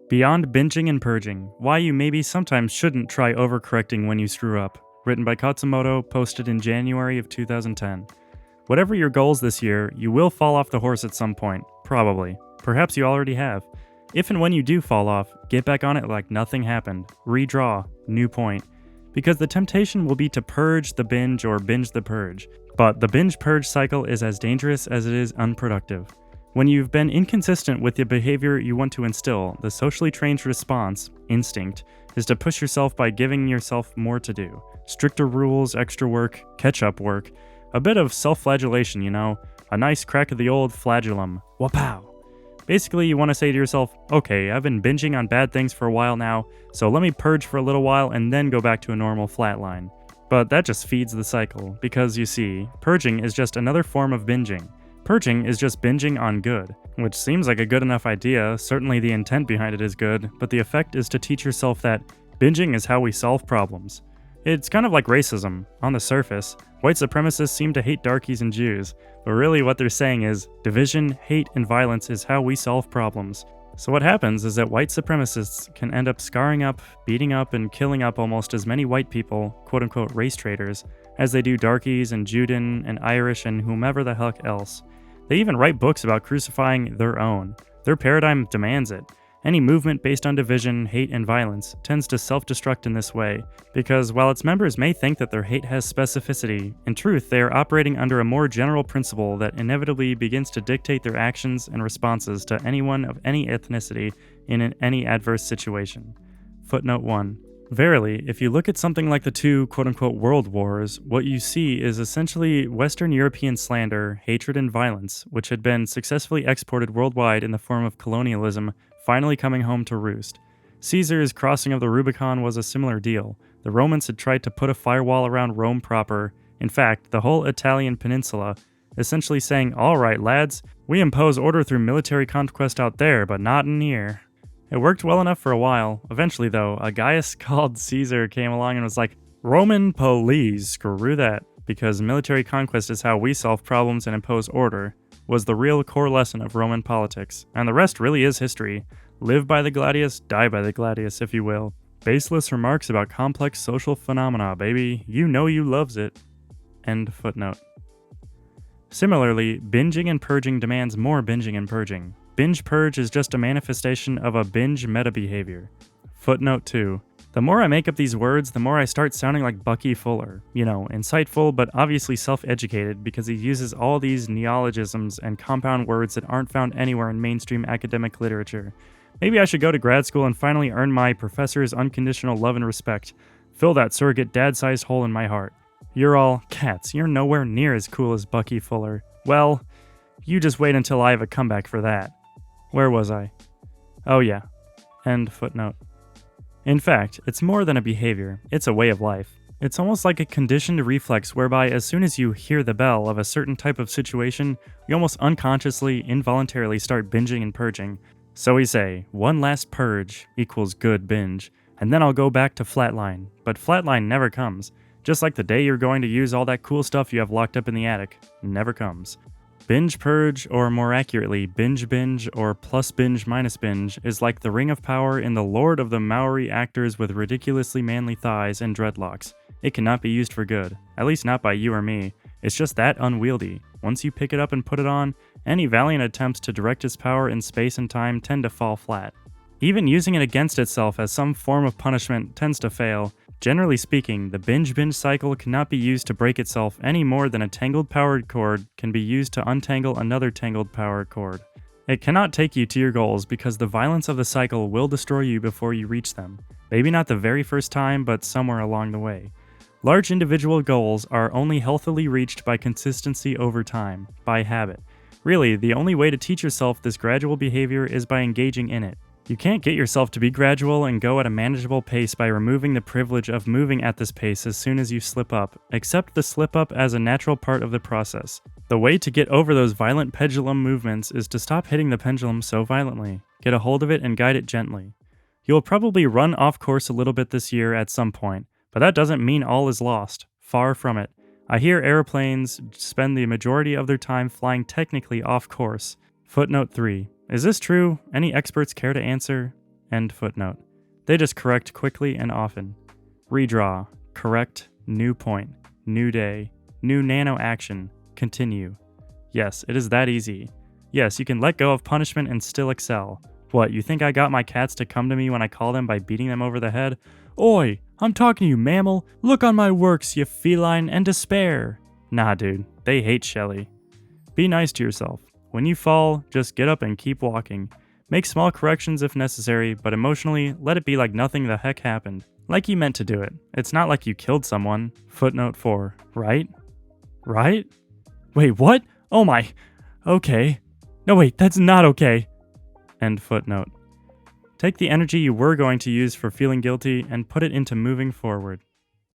Beyond Binging and Purging, Why You Maybe Sometimes Shouldn't Try Overcorrecting When You Screw Up, written by Khatzumoto, posted in January of 2010. Whatever your goals this year, you will fall off the horse at some point, probably. Perhaps you already have. If and when you do fall off, get back on it like nothing happened. Redraw, new point. Because the temptation will be to purge the binge or binge the purge. But the binge-purge cycle is as dangerous as it is unproductive. When you've been inconsistent with the behavior you want to instill, the socially trained response, instinct, is to push yourself by giving yourself more to do. Stricter rules, extra work, catch-up work. A bit of self-flagellation, you know? A nice crack of the old flagellum. Wapow! Basically, you want to say to yourself, okay, I've been binging on bad things for a while now, so let me purge for a little while and then go back to a normal flatline. But that just feeds the cycle, because you see, purging is just another form of binging. Purging is just binging on good, which seems like a good enough idea. Certainly the intent behind it is good, but the effect is to teach yourself that binging is how we solve problems. It's kind of like racism. On the surface, white supremacists seem to hate darkies and Jews, but really what they're saying is division, hate, and violence is how we solve problems. So what happens is that white supremacists can end up scarring up, beating up, and killing up almost as many white people, quote-unquote race traitors, as they do darkies and Juden and Irish and whomever the heck else. They even write books about crucifying their own. Their paradigm demands it. Any movement based on division, hate, and violence tends to self-destruct in this way, because while its members may think that their hate has specificity, in truth they are operating under a more general principle that inevitably begins to dictate their actions and responses to anyone of any ethnicity in any adverse situation. Footnote 1. Verily, if you look at something like the two quote-unquote world wars, what you see is essentially Western European slander, hatred, and violence, which had been successfully exported worldwide in the form of colonialism, finally coming home to roost. Caesar's crossing of the Rubicon was a similar deal. The Romans had tried to put a firewall around Rome proper, in fact, the whole Italian peninsula, essentially saying, alright lads, we impose order through military conquest out there, but not in here. It worked well enough for a while. Eventually, though, a Gaius called Caesar came along and was like, Roman police, screw that, because military conquest is how we solve problems and impose order, was the real core lesson of Roman politics. And the rest really is history. Live by the gladius, die by the gladius, if you will. Baseless remarks about complex social phenomena, baby. You know you loves it. End footnote. Similarly, binging and purging demands more binging and purging. Binge-purge is just a manifestation of a binge meta-behavior. Footnote 2. The more I make up these words, the more I start sounding like Bucky Fuller. You know, insightful but obviously self-educated because he uses all these neologisms and compound words that aren't found anywhere in mainstream academic literature. Maybe I should go to grad school and finally earn my professor's unconditional love and respect. Fill that surrogate dad-sized hole in my heart. You're all, cats, you're nowhere near as cool as Bucky Fuller. Well, you just wait until I have a comeback for that. Where was I? Oh yeah. End footnote. In fact, it's more than a behavior, it's a way of life. It's almost like a conditioned reflex whereby as soon as you hear the bell of a certain type of situation, you almost unconsciously, involuntarily start binging and purging. So we say, one last purge equals good binge, and then I'll go back to flatline. But flatline never comes. Just like the day you're going to use all that cool stuff you have locked up in the attic, never comes. Binge purge, or more accurately, binge or plus binge minus binge, is like the ring of power in the Lord of the Maori actors with ridiculously manly thighs and dreadlocks. It cannot be used for good, at least not by you or me. It's just that unwieldy. Once you pick it up and put it on, any valiant attempts to direct its power in space and time tend to fall flat. Even using it against itself as some form of punishment tends to fail. Generally speaking, the binge cycle cannot be used to break itself any more than a tangled powered cord can be used to untangle another tangled powered cord. It cannot take you to your goals because the violence of the cycle will destroy you before you reach them. Maybe not the very first time, but somewhere along the way. Large individual goals are only healthily reached by consistency over time, by habit. Really, the only way to teach yourself this gradual behavior is by engaging in it. You can't get yourself to be gradual and go at a manageable pace by removing the privilege of moving at this pace as soon as you slip up. Accept the slip up as a natural part of the process. The way to get over those violent pendulum movements is to stop hitting the pendulum so violently. Get a hold of it and guide it gently. You'll probably run off course a little bit this year at some point, but that doesn't mean all is lost. Far from it. I hear airplanes spend the majority of their time flying technically off course. Footnote 3. Is this true? Any experts care to answer? End footnote. They just correct quickly and often. Redraw, correct, new point, new day, new nano action, continue. Yes, it is that easy. Yes, you can let go of punishment and still excel. What, you think I got my cats to come to me when I call them by beating them over the head? Oi, I'm talking to you, mammal. Look on my works, you feline, and despair. Nah, dude, they hate Shelly. Be nice to yourself. When you fall, just get up and keep walking. Make small corrections if necessary, but emotionally, let it be like nothing the heck happened. Like you meant to do it. It's not like you killed someone. Footnote 4. Right? Right? Wait, what? Oh my. Okay. No, wait, that's not okay. End footnote. Take the energy you were going to use for feeling guilty and put it into moving forward.